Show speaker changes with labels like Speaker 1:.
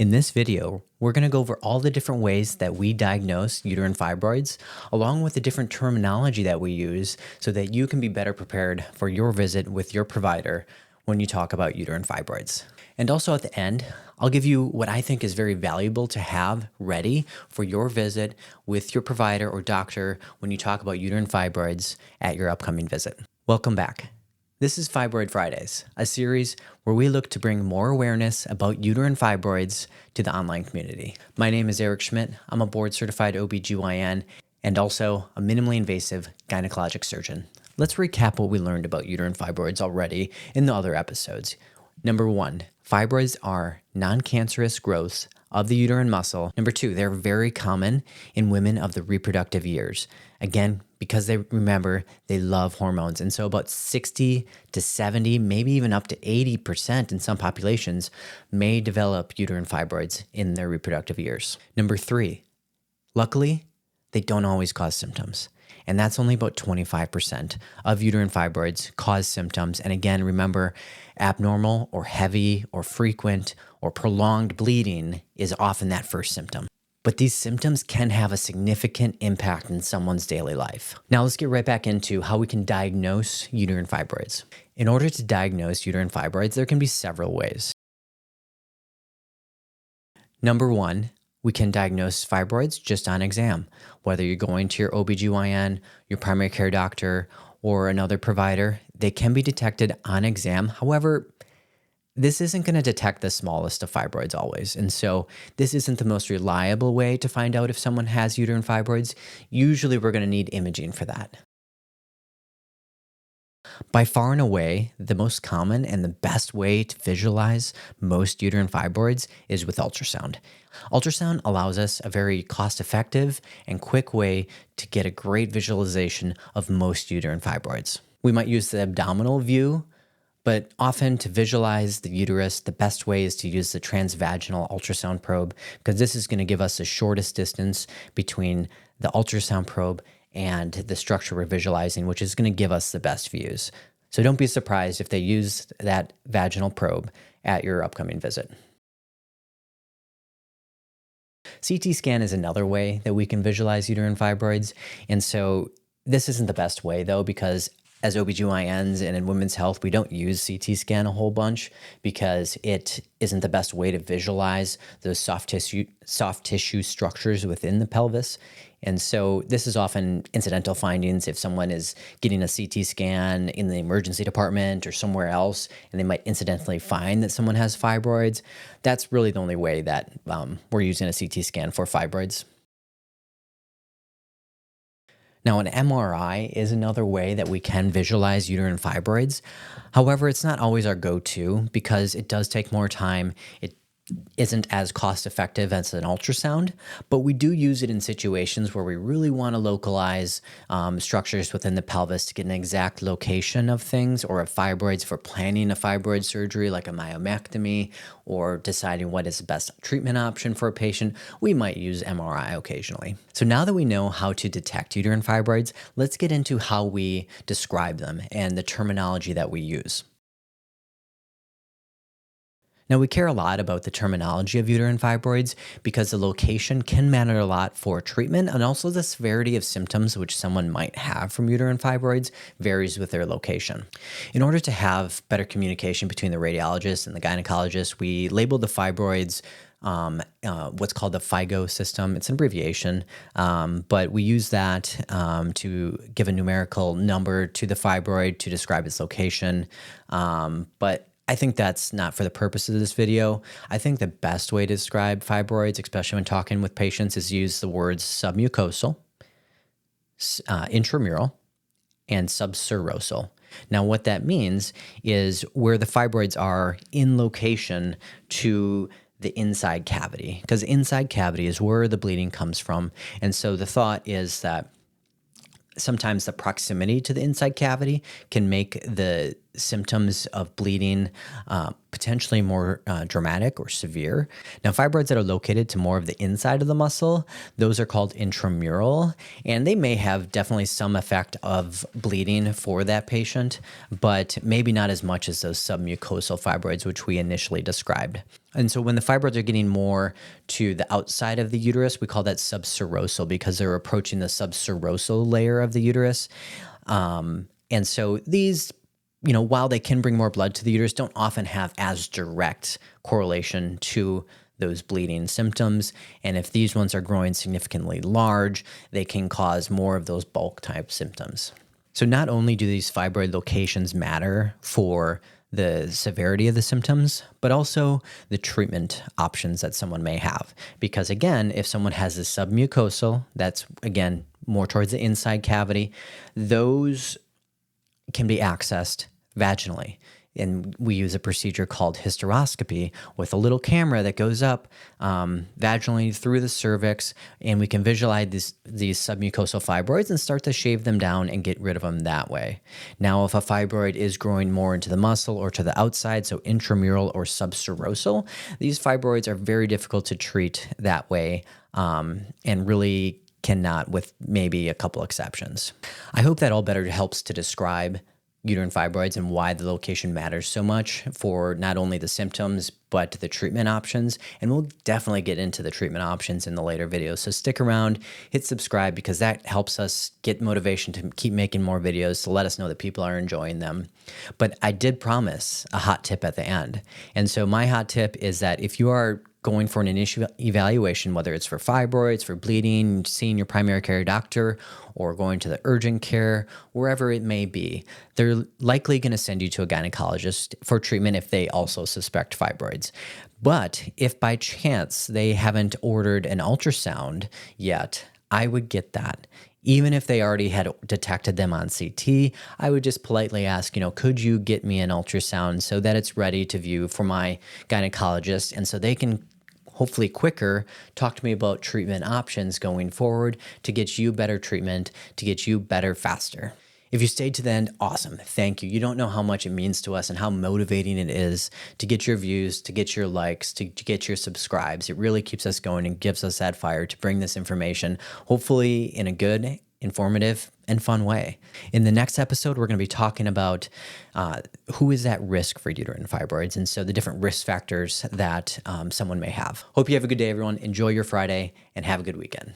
Speaker 1: In this video, we're going to go over all the different ways that we diagnose uterine fibroids, along with the different terminology that we use so that you can be better prepared for your visit with your provider when you talk about uterine fibroids. And also at the end, I'll give you what I think is very valuable to have ready for your visit with your provider or doctor when you talk about uterine fibroids at your upcoming visit. Welcome back. This is Fibroid Fridays, a series where we look to bring more awareness about uterine fibroids to the online community. My name is Eric Schmidt. I'm a board-certified OBGYN and also a minimally invasive gynecologic surgeon. Let's recap what we learned about uterine fibroids already in the other episodes. Number 1, fibroids are non-cancerous growths of the uterine muscle. Number 2, they're very common in women of the reproductive years. Again, because they love hormones. And so about 60 to 70, maybe even up to 80% in some populations may develop uterine fibroids in their reproductive years. Number 3, luckily, they don't always cause symptoms. And that's only about 25% of uterine fibroids cause symptoms. And again, remember, abnormal or heavy or frequent or prolonged bleeding is often that first symptom. But these symptoms can have a significant impact in someone's daily life. Now let's get right back into how we can diagnose uterine fibroids. In order to diagnose uterine fibroids, there can be several ways. Number 1, we can diagnose fibroids just on exam. Whether you're going to your OBGYN, your primary care doctor, or another provider, they can be detected on exam. However, this isn't going to detect the smallest of fibroids always. And so this isn't the most reliable way to find out if someone has uterine fibroids. Usually we're going to need imaging for that. By far and away, the most common and the best way to visualize most uterine fibroids is with ultrasound. Ultrasound allows us a very cost-effective and quick way to get a great visualization of most uterine fibroids. We might use the abdominal view, but often to visualize the uterus, the best way is to use the transvaginal ultrasound probe because this is going to give us the shortest distance between the ultrasound probe and the structure we're visualizing, which is going to give us the best views. So don't be surprised if they use that vaginal probe at your upcoming visit. CT scan is another way that we can visualize uterine fibroids. And so this isn't the best way though, because as OBGYNs and in women's health, we don't use CT scan a whole bunch because it isn't the best way to visualize those soft tissue structures within the pelvis. And so this is often incidental findings if someone is getting a CT scan in the emergency department or somewhere else, and they might incidentally find that someone has fibroids. That's really the only way that we're using a CT scan for fibroids. Now, an MRI is another way that we can visualize uterine fibroids. However, it's not always our go-to because it does take more time. It isn't as cost-effective as an ultrasound, but we do use it in situations where we really want to localize structures within the pelvis to get an exact location of things or of fibroids for planning a fibroid surgery like a myomectomy or deciding what is the best treatment option for a patient. We might use MRI occasionally. So now that we know how to detect uterine fibroids, let's get into how we describe them and the terminology that we use. Now, we care a lot about the terminology of uterine fibroids because the location can matter a lot for treatment, and also the severity of symptoms which someone might have from uterine fibroids varies with their location. In order to have better communication between the radiologist and the gynecologist, we label the fibroids what's called the FIGO system. It's an abbreviation, but we use that to give a numerical number to the fibroid to describe its location. But I think that's not for the purposes of this video. I think the best way to describe fibroids, especially when talking with patients, is use the words submucosal, intramural, and subserosal. Now, what that means is where the fibroids are in location to the inside cavity, because inside cavity is where the bleeding comes from. And so the thought is that sometimes the proximity to the inside cavity can make the symptoms of bleeding potentially more dramatic or severe. Now, fibroids that are located to more of the inside of the muscle, those are called intramural, and they may have definitely some effect of bleeding for that patient, but maybe not as much as those submucosal fibroids, which we initially described. And so when the fibroids are getting more to the outside of the uterus, we call that subserosal because they're approaching the subserosal layer of the uterus. And so these, while they can bring more blood to the uterus, don't often have as direct correlation to those bleeding symptoms. And if these ones are growing significantly large, they can cause more of those bulk type symptoms. So not only do these fibroid locations matter for the severity of the symptoms, but also the treatment options that someone may have. Because again, if someone has a submucosal, that's again more towards the inside cavity, those can be accessed vaginally. And we use a procedure called hysteroscopy with a little camera that goes up vaginally through the cervix, and we can visualize these submucosal fibroids and start to shave them down and get rid of them that way. Now, if a fibroid is growing more into the muscle or to the outside, so intramural or subserosal, these fibroids are very difficult to treat that way and really cannot, with maybe a couple exceptions. I hope that all better helps to describe uterine fibroids and why the location matters so much for not only the symptoms, but the treatment options. And we'll definitely get into the treatment options in the later videos. So stick around, hit subscribe, because that helps us get motivation to keep making more videos to let us know that people are enjoying them. But I did promise a hot tip at the end. And so my hot tip is that if you are going for an initial evaluation, whether it's for fibroids, for bleeding, seeing your primary care doctor, or going to the urgent care, wherever it may be, they're likely going to send you to a gynecologist for treatment if they also suspect fibroids. But if by chance they haven't ordered an ultrasound yet, I would get that. Even if they already had detected them on CT, I would just politely ask, could you get me an ultrasound so that it's ready to view for my gynecologist, and so they can hopefully quicker talk to me about treatment options going forward to get you better treatment, to get you better faster. If you stayed to the end, awesome. Thank you. You don't know how much it means to us and how motivating it is to get your views, to get your likes, to get your subscribes. It really keeps us going and gives us that fire to bring this information, hopefully in a good, informative, and fun way. In the next episode, we're going to be talking about who is at risk for uterine fibroids, and so the different risk factors that someone may have. Hope you have a good day, everyone. Enjoy your Friday, and have a good weekend.